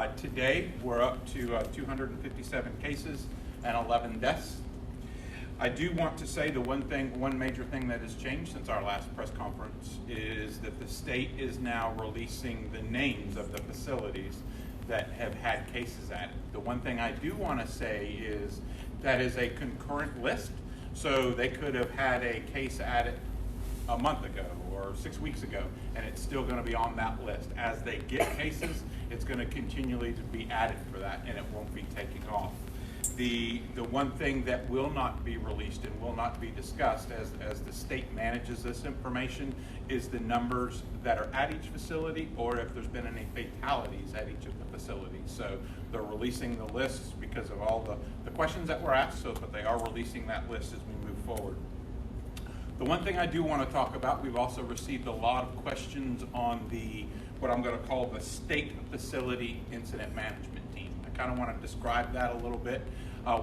Today, we're up to 257 cases and 11 deaths. I do want to say the one major thing that has changed since our last press conference is that the state is now releasing the names of the facilities that have had cases at it. The one thing I do want to say is that is a concurrent list, so they could have had a case at it a month ago or 6 weeks ago, and it's still going to be on that list. As they get cases, it's going to continually to be added for that, and it won't be taking off. The one thing that will not be released and will not be discussed as the state manages this information is the numbers that are at each facility, or if there's been any fatalities at each of the facilities. So they're releasing the lists because of all the questions that were asked, but they are releasing that list as we move forward. The one thing I do want to talk about, we've also received a lot of questions on what I'm going to call the state facility incident management team. I kind of want to describe that a little bit.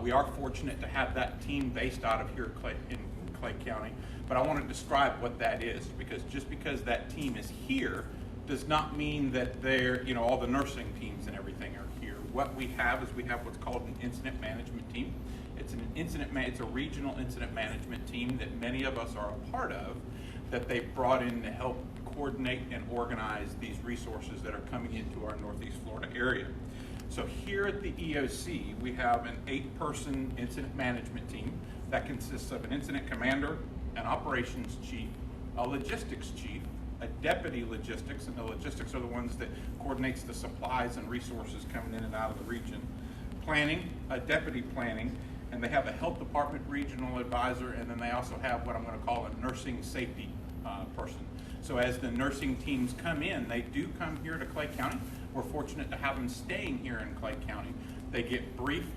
We are fortunate to have that team based out of here in Clay County, but I want to describe what that is, because just because that team is here does not mean that they're, all the nursing teams and everything are here. What we have is we have what's called an incident management team. It's a regional incident management team that many of us are a part of, that they've brought in to help coordinate and organize these resources that are coming into our Northeast Florida area. So here at the EOC, we have an 8-person incident management team that consists of an incident commander, an operations chief, a logistics chief, a deputy logistics, and the logistics are the ones that coordinates the supplies and resources coming in and out of the region, planning, a deputy planning, and they have a health department regional advisor, and then they also have what I'm going to call a nursing safety person. So as the nursing teams come in, they do come here to Clay County. We're fortunate to have them staying here in Clay County. They get briefed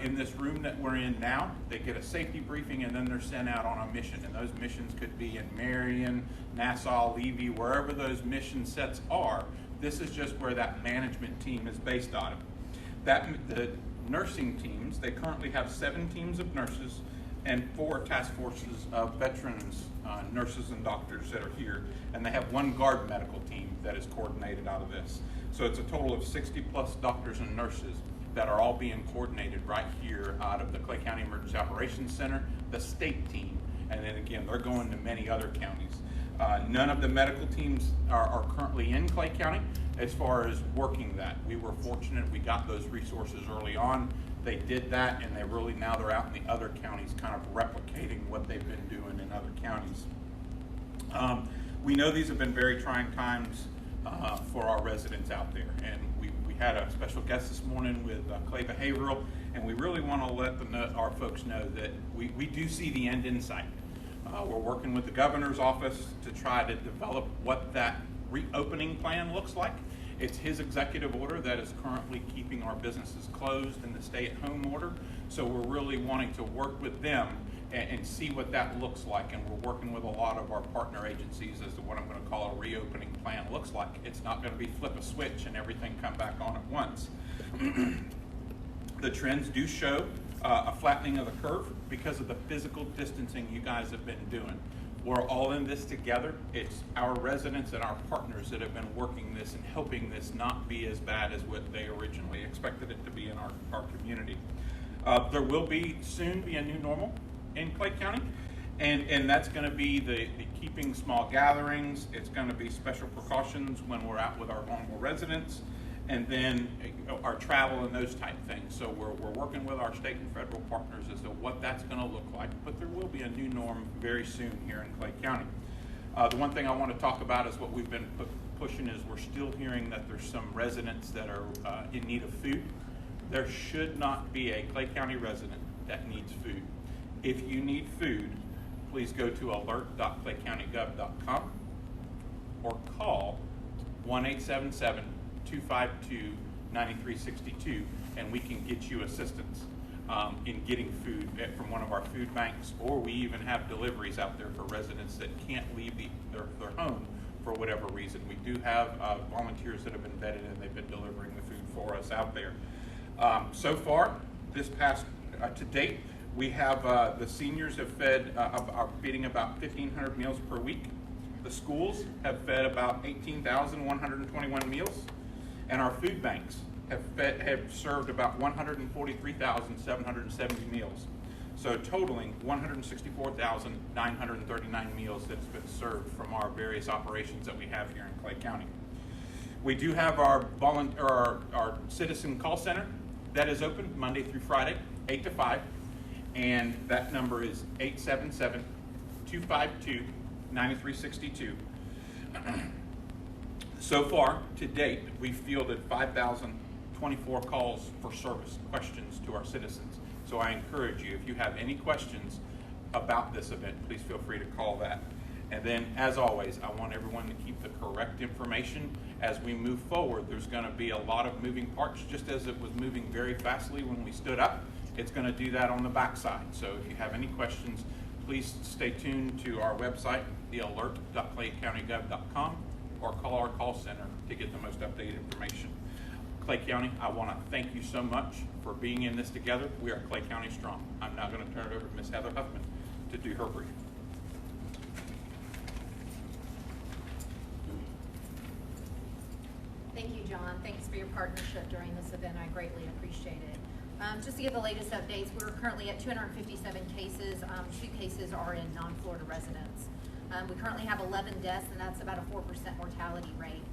in this room that we're in now. They get a safety briefing, and then they're sent out on a mission. And those missions could be in Marion, Nassau, Levy, wherever those mission sets are. This is just where that management team is based on it. The nursing teams, they currently have 7 teams of nurses and 4 task forces of veterans, nurses and doctors that are here, and they have 1 guard medical team that is coordinated out of this. So it's a total of 60+ doctors and nurses that are all being coordinated right here out of the Clay County Emergency Operations Center, the state team, and then again, they're going to many other counties. None of the medical teams are currently in Clay County as far as working that. We were fortunate, we got those resources early on. They did that, and now they're out in the other counties kind of replicating what they've been doing in other counties. We know these have been very trying times for our residents out there, and we had a special guest this morning with Clay Behavioral, and we really want to let our folks know that we do see the end in sight. We're working with the governor's office to try to develop what that reopening plan looks like. It's his executive order that is currently keeping our businesses closed in the stay-at-home order. So we're really wanting to work with them and see what that looks like. And we're working with a lot of our partner agencies as to what I'm going to call a reopening plan looks like. It's not going to be flip a switch and everything come back on at once. The trends do show a flattening of the curve because of the physical distancing you guys have been doing. We're all in this together. It's our residents and our partners that have been working this and helping this not be as bad as what they originally expected it to be in our community. There will soon be a new normal in Clay County, and that's going to be the keeping small gatherings. It's going to be special precautions when we're out with our vulnerable residents, and then our travel and those type things. So we're working with our state and federal partners as to what that's going to look like, but there will be a new norm very soon here in Clay County. The one thing I want to talk about is what we've been pushing is we're still hearing that there's some residents that are in need of food. There should not be a Clay County resident that needs food. If you need food, please go to alert.claycountygov.com or call 1-877-252-9362, and we can get you assistance in getting food from one of our food banks, or we even have deliveries out there for residents that can't leave their home for whatever reason. We do have volunteers that have been vetted, and they've been delivering the food for us out there. So far, to date, we have the seniors have are feeding about 1,500 meals per week. The schools have fed about 18,121 meals, and our food banks have served about 143,770 meals. So totaling 164,939 meals that's been served from our various operations that we have here in Clay County. We do have our citizen call center that is open Monday through Friday, 8 to 5, and that number is 877-252-9362. So far, to date, we've fielded 5,024 calls for service questions to our citizens. So I encourage you, if you have any questions about this event, please feel free to call that. And then, as always, I want everyone to keep the correct information as we move forward. There's going to be a lot of moving parts, just as it was moving very fastly when we stood up. It's going to do that on the backside. So if you have any questions, please stay tuned to our website, thealert.claycountygov.com, or call our call center to get the most updated information. Clay County, I want to thank you so much for being in this together. We are Clay County strong. I'm now going to turn it over to Ms. Heather Huffman to do her brief. Thank you, John. Thanks for your partnership during this event. I greatly appreciate it. Just to give the latest updates, we're currently at 257 cases. 2 cases are in non-Florida residents. We currently have 11 deaths, and that's about a 4% mortality rate.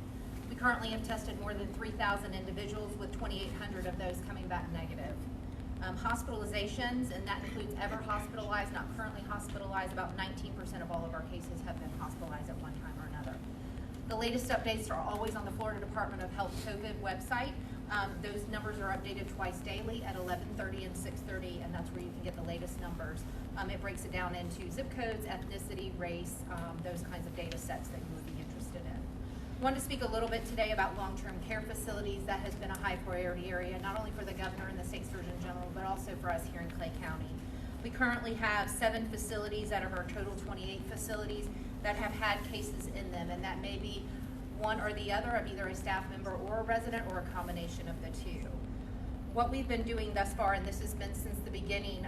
We currently have tested more than 3,000 individuals, with 2,800 of those coming back negative. Hospitalizations, and that includes ever hospitalized, not currently hospitalized, about 19% of all of our cases have been hospitalized at one time or another. The latest updates are always on the Florida Department of Health COVID website. Those numbers are updated twice daily at 11:30 and 6:30, and that's where you can get the latest numbers. It breaks it down into zip codes, ethnicity, race, those kinds of data sets that you would be interested in. I wanted to speak a little bit today about long-term care facilities. That has been a high priority area, not only for the governor and the state surgeon general, but also for us here in Clay County. We currently have 7 facilities out of our total 28 facilities that have had cases in them, and that may be one or the other of either a staff member or a resident, or a combination of the two. What we've been doing thus far, and this has been since the beginning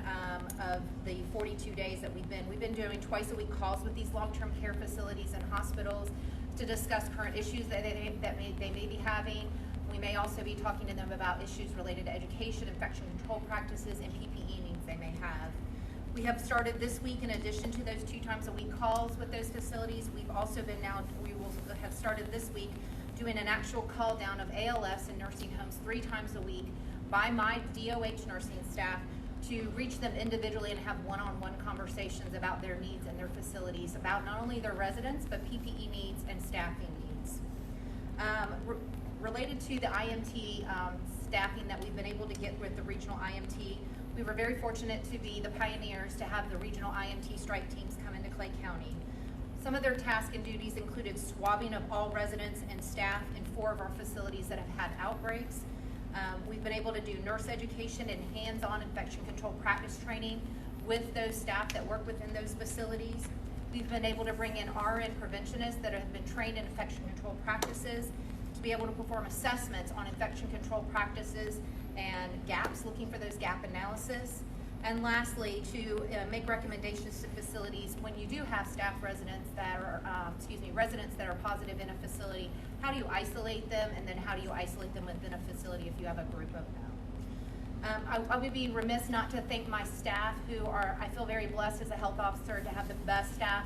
of the 42 days that we've been doing twice a week calls with these long-term care facilities and hospitals to discuss current issues that they may be having. We may also be talking to them about issues related to education, infection control practices, and PPE needs they may have. We have started this week, in addition to those 2 times a week calls with those facilities, we will have started this week doing an actual call down of ALFs in nursing homes 3 times a week by my DOH nursing staff to reach them individually and have one-on-one conversations about their needs and their facilities, about not only their residents, but PPE needs and staffing needs. Related to the IMT staffing that we've been able to get with the regional IMT, we were very fortunate to be the pioneers to have the regional IMT strike teams come into Clay County. Some of their tasks and duties included swabbing of all residents and staff in 4 of our facilities that have had outbreaks. We've been able to do nurse education and hands-on infection control practice training with those staff that work within those facilities. We've been able to bring in RN preventionists that have been trained in infection control practices to be able to perform assessments on infection control practices and gaps, looking for those gap analysis. And lastly, to make recommendations to facilities when you do have residents that are positive in a facility. How do you isolate them, and then how do you isolate them within a facility if you have a group of them? I would be remiss not to thank my staff, who are, I feel very blessed as a health officer to have the best staff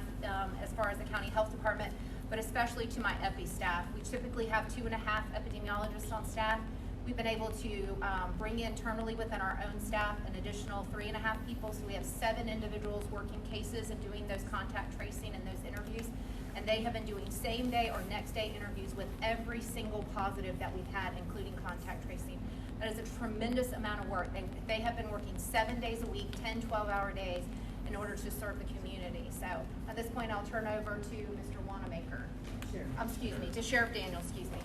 as far as the county health department, but especially to my epi staff. We typically have 2.5 epidemiologists on staff. We've been able to bring internally within our own staff an additional 3.5 people, so we have 7 individuals working cases and doing those contact tracing and those interviews, and they have been doing same day or next day interviews with every single positive that we've had, including contact tracing. That is a tremendous amount of work. They have been working 7 days a week, 10, 12-hour days, in order to serve the community. So at this point, I'll turn over to Mr. Wanamaker. To Sheriff Daniel, excuse me.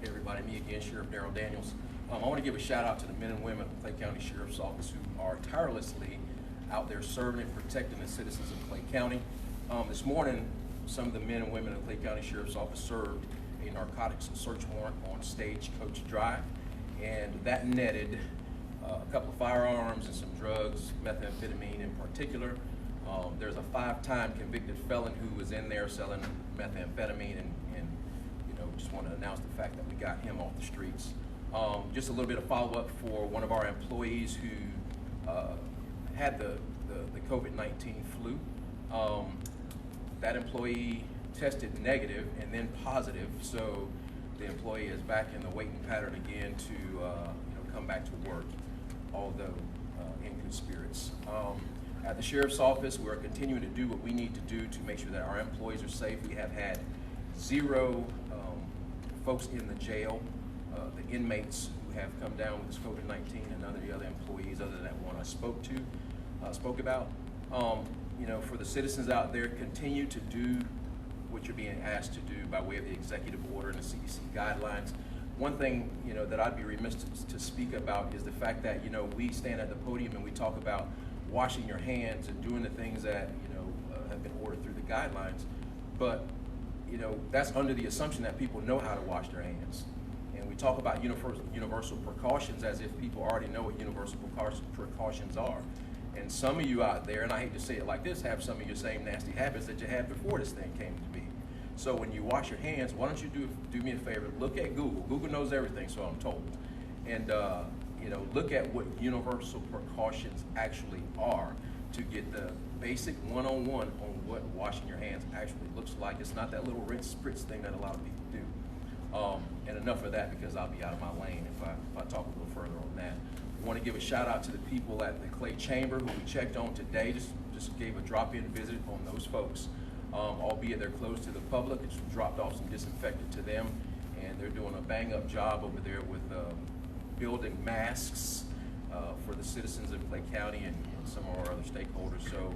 Hey everybody, me again, Sheriff Darrell Daniels. I want to give a shout out to the men and women of the Clay County Sheriff's Office who are tirelessly out there serving and protecting the citizens of Clay County. This morning, some of the men and women of the Clay County Sheriff's Office served a narcotics search warrant on Stagecoach Drive, and that netted a couple of firearms and some drugs, methamphetamine in particular. There's a 5-time convicted felon who was in there selling methamphetamine, and just want to announce the fact that we got him off the streets. Just a little bit of follow-up for one of our employees who had the COVID-19 flu. That employee tested negative and then positive, so the employee is back in the waiting pattern again to come back to work, although in good spirits. At the Sheriff's Office, we're continuing to do what we need to do to make sure that our employees are safe. We have had 0 folks in the jail. The inmates who have come down with this COVID-19, and none of the other employees other than that one I spoke about. For the citizens out there, continue to do what you're being asked to do by way of the executive order and the CDC guidelines. One thing, that I'd be remiss to speak about is the fact that, we stand at the podium and we talk about washing your hands and doing the things that, have been ordered through the guidelines. But, that's under the assumption that people know how to wash their hands. And we talk about universal precautions as if people already know what universal precautions are. And some of you out there, and I hate to say it like this, have some of your same nasty habits that you had before this thing came to be. So when you wash your hands, why don't you do me a favor? Look at Google. Google knows everything, so I'm told. And look at what universal precautions actually are to get the basic one-on-one on what washing your hands actually looks like. It's not that little rinse spritz thing that a lot of people do. And enough of that, because I'll be out of my lane if I talk a little further on that. I want to give a shout out to the people at the Clay Chamber who we checked on today. Just gave a drop-in visit on those folks. Albeit they're closed to the public, it's dropped off some disinfectant to them, and they're doing a bang-up job over there with building masks for the citizens of Clay County and some of our other stakeholders. So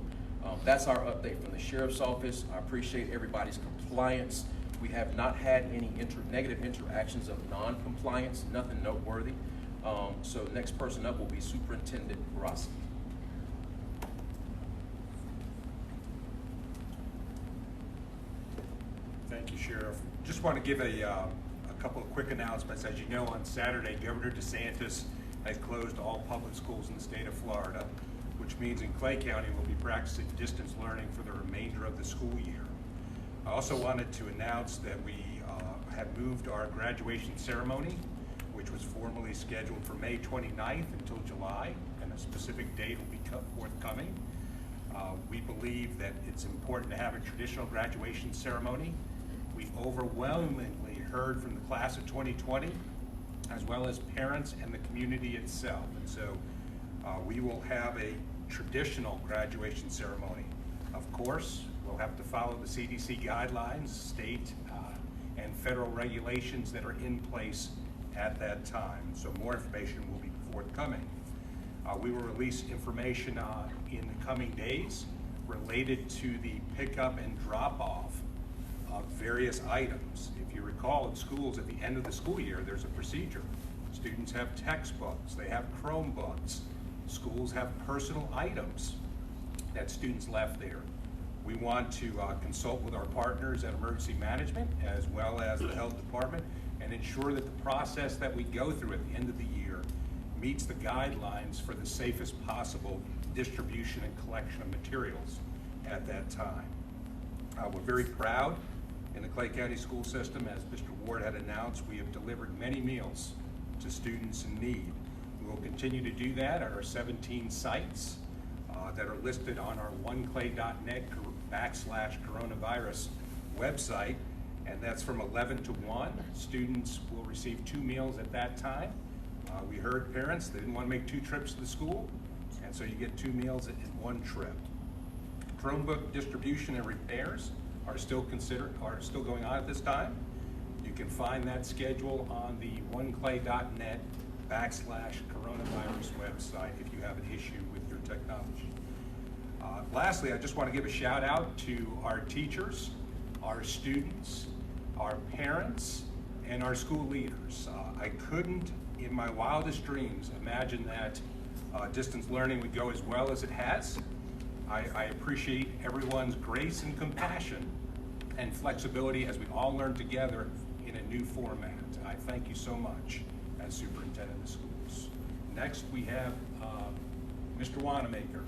that's our update from the Sheriff's Office. I appreciate everybody's compliance. We have not had any negative interactions of non-compliance, nothing noteworthy. So next person up will be Superintendent Rossi. Thank you, Sheriff. Just want to give a couple of quick announcements. As you know, on Saturday, Governor DeSantis has closed all public schools in the state of Florida, which means in Clay County we'll be practicing distance learning for the remainder of the school year. I also wanted to announce that we have moved our graduation ceremony, which was formally scheduled for May 29th until July, and a specific date will be forthcoming. We believe that it's important to have a traditional graduation ceremony. We overwhelmingly heard from the class of 2020, as well as parents and the community itself. And so we will have a traditional graduation ceremony. Of course, we'll have to follow the CDC guidelines, state and federal regulations that are in place at that time. So more information will be forthcoming. We will release information in the coming days related to the pickup and drop-off of various items. If you recall, in schools at the end of the school year, there's a procedure. Students have textbooks, they have Chromebooks. Schools have personal items that students left there. We want to consult with our partners at emergency management as well as the health department and ensure that the process that we go through at the end of the year meets the guidelines for the safest possible distribution and collection of materials at that time. We're very proud in the Clay County school system. As Mr. Ward had announced, we have delivered many meals to students in need. We will continue to do that at our 17 sites that are listed on our oneclay.net/coronavirus website, and that's from 11 to 1. Students will receive 2 meals at that time. We heard parents, they didn't want to make 2 trips to the school, and so you get 2 meals in 1 trip. Chromebook distribution and repairs are still going on at this time. You can find that schedule on the oneclay.net/coronavirus website if you have an issue with your technology. Lastly, I just want to give a shout out to our teachers, our students, our parents, and our school leaders. I couldn't, in my wildest dreams, imagine that distance learning would go as well as it has. I appreciate everyone's grace and compassion and flexibility as we all learn together in a new format. I thank you so much as Superintendent of Schools. Next, we have Mr. Wanamaker.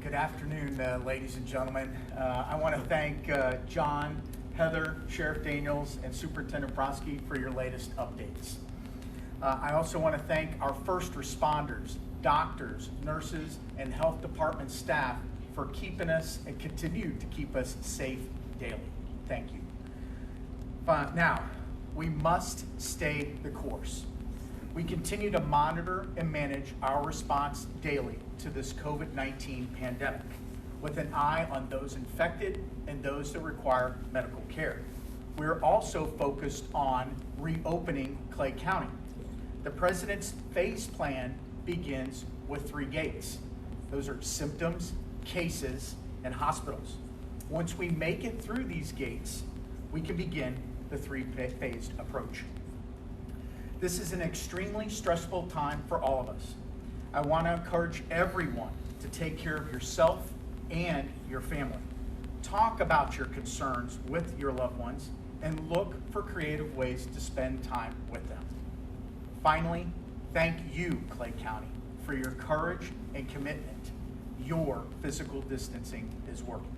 Good afternoon, ladies and gentlemen. I want to thank John, Heather, Sheriff Daniels, and Superintendent Brodsky for your latest updates. I also want to thank our first responders, doctors, nurses, and health department staff for keeping us and continue to keep us safe daily. Thank you. Now, we must stay the course. We continue to monitor and manage our response daily to this COVID-19 pandemic with an eye on those infected and those that require medical care. We're also focused on reopening Clay County. The President's phase plan begins with 3 gates. Those are symptoms, cases, and hospitals. Once we make it through these gates, we can begin the 3-phased approach. This is an extremely stressful time for all of us. I want to encourage everyone to take care of yourself and your family. Talk about your concerns with your loved ones and look for creative ways to spend time with them. Finally, thank you, Clay County, for your courage and commitment. Your physical distancing is working.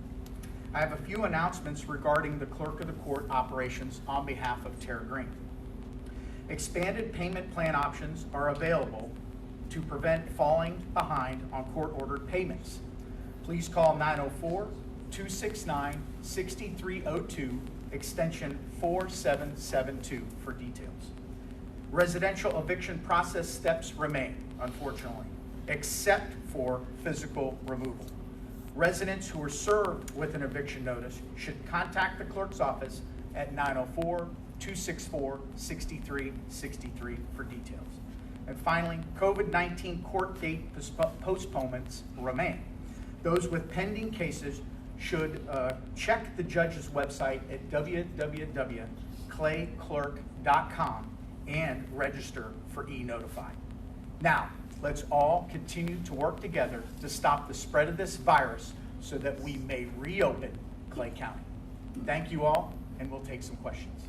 I have a few announcements regarding the Clerk of the Court operations on behalf of Tara Green. Expanded payment plan options are available to prevent falling behind on court-ordered payments. Please call 904-269-6302, extension 4772 for details. Residential eviction process steps remain, unfortunately, except for physical removal. Residents who are served with an eviction notice should contact the clerk's office at 904-264-6363 for details. And finally, COVID-19 court date postponements remain. Those with pending cases should check the judge's website at www.clayclerk.com and register for e-notify. Now, let's all continue to work together to stop the spread of this virus so that we may reopen Clay County. Thank you all, and we'll take some questions.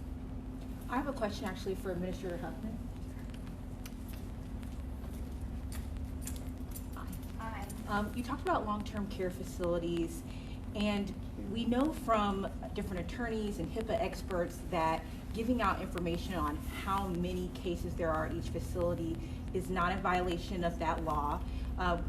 I have a question actually for Administrator Huffman. Hi. You talked about long-term care facilities, and we know from different attorneys and HIPAA experts that giving out information on how many cases there are at each facility is not in violation of that law.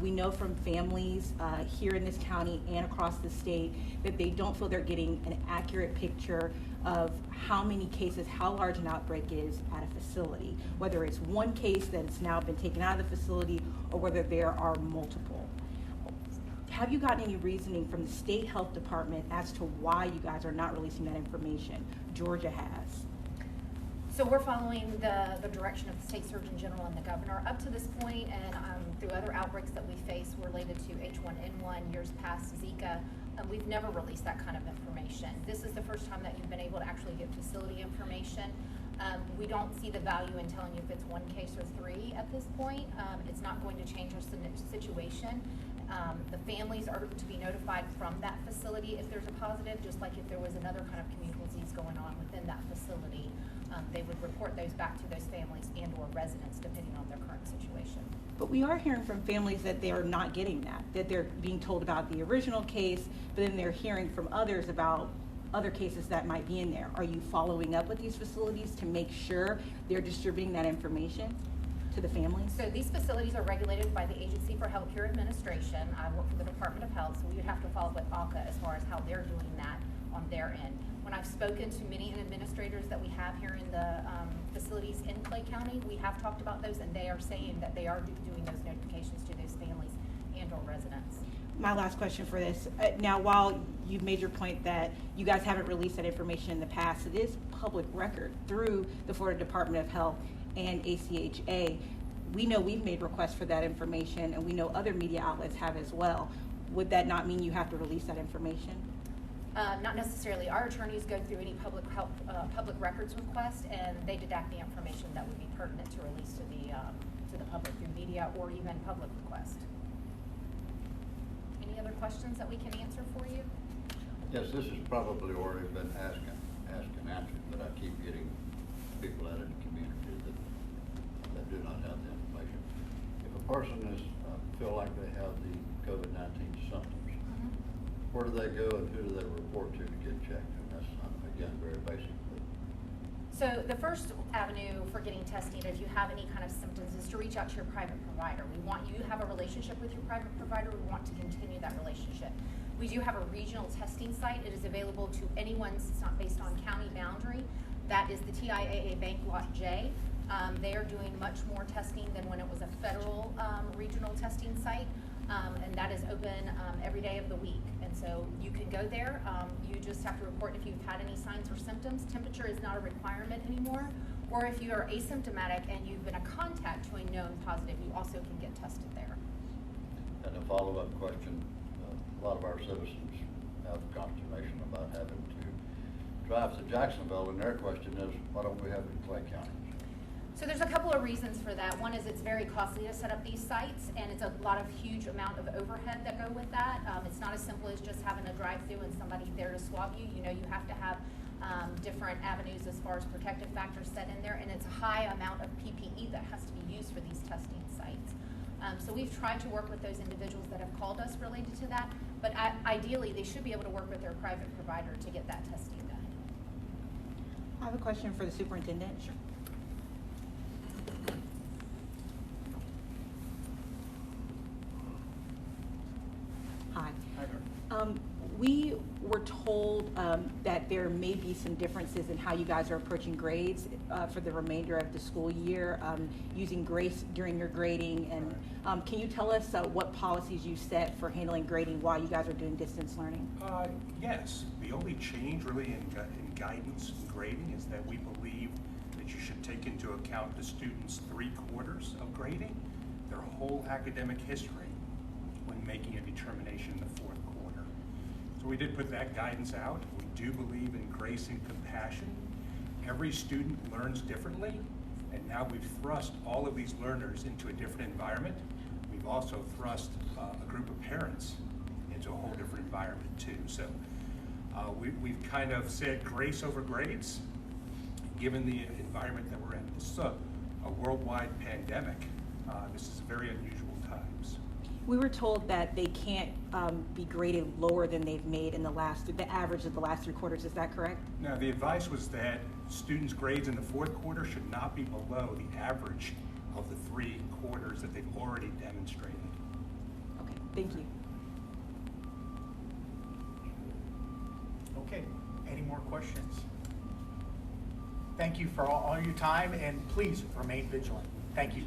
We know from families here in this county and across the state that they don't feel they're getting an accurate picture of how many cases, how large an outbreak is at a facility, whether it's one case that has now been taken out of the facility or whether there are multiple. Have you gotten any reasoning from the state health department as to why you guys are not releasing that information? Georgia has. So we're following the direction of the state surgeon general and the governor up to this point, and through other outbreaks that we face related to H1N1, years past Zika, we've never released that kind of information. This is the first time that you've been able to actually get facility information. We don't see the value in telling you if it's 1 case or 3 at this point. It's not going to change our situation. The families are to be notified from that facility if there's a positive, just like if there was another kind of communicable disease going on within that facility. They would report those back to those families and or residents depending on their current situation. But we are hearing from families that they are not getting that they're being told about the original case, but then they're hearing from others about other cases that might be in there. Are you following up with these facilities to make sure they're distributing that information to the families? So these facilities are regulated by the Agency for Healthcare Administration. I work for the Department of Health, so we would have to follow with ACA as far as how they're doing that on their end. When I've spoken to many administrators that we have here in the facilities in Clay County, we have talked about those, and they are saying that they are doing those notifications to those families and or residents. My last question for this. Now, while you've made your point that you guys haven't released that information in the past, it is public record through the Florida Department of Health and ACHA. We know we've made requests for that information, and we know other media outlets have as well. Would that not mean you have to release that information? Not necessarily. Our attorneys go through any public records request, and they deduct the information that would be pertinent to release to the public through media or even public request. Any other questions that we can answer for you? Yes, this has probably already been asked and answered, but I keep getting people out in the community that do not have the information. If a person is feel like they have the COVID-19 symptoms, where do they go and who do they report to get checked? And that's, again, very basic. So the first avenue for getting testing, if you have any kind of symptoms, is to reach out to your private provider. We want you to have a relationship with your private provider. We want to continue that relationship. We do have a regional testing site. It is available to anyone. It's not based on county boundary. That is the TIAA Bank Lot J. They are doing much more testing than when it was a federal regional testing site. And that is open every day of the week. And so you can go there. You just have to report if you've had any signs or symptoms. Temperature is not a requirement anymore. Or if you are asymptomatic and you've been a contact to a known positive, you also can get tested there. And a follow-up question, a lot of our citizens have consternation about having to drive to Jacksonville, and their question is, why don't we have it in Clay County? So there's a couple of reasons for that. One is it's very costly to set up these sites, and it's a lot of huge amount of overhead that go with that. It's not as simple as just having a drive-through and somebody there to swab you. You know, you have to have different avenues as far as protective factors set in there, and it's a high amount of PPE that has to be used for these testing sites. So we've tried to work with those individuals that have called us related to that, but ideally they should be able to work with their private provider to get that testing done. I have a question for the superintendent. Sure. Hi. We were told that there may be some differences in how you guys are approaching grades for the remainder of the school year, using grace during your grading. And can you tell us what policies you set for handling grading while you guys are doing distance learning? Yes, the only change really in guidance and grading is that we believe that you should take into account the students' 3 quarters of grading, their whole academic history, when making a determination in the 4th quarter. So we did put that guidance out. We do believe in grace and compassion. Every student learns differently, and now we've thrust all of these learners into a different environment. We've also thrust a group of parents into a whole different environment too. So we've kind of said grace over grades, given the environment that we're in. This is a worldwide pandemic. This is very unusual times. We were told that they can't be graded lower than they've made in the average of the last 3 quarters. Is that correct? Now, the advice was that students' grades in the 4th quarter should not be below the average of the 3 quarters that they've already demonstrated. Okay, thank you. Okay, any more questions? Thank you for all your time, and please remain vigilant. Thank you.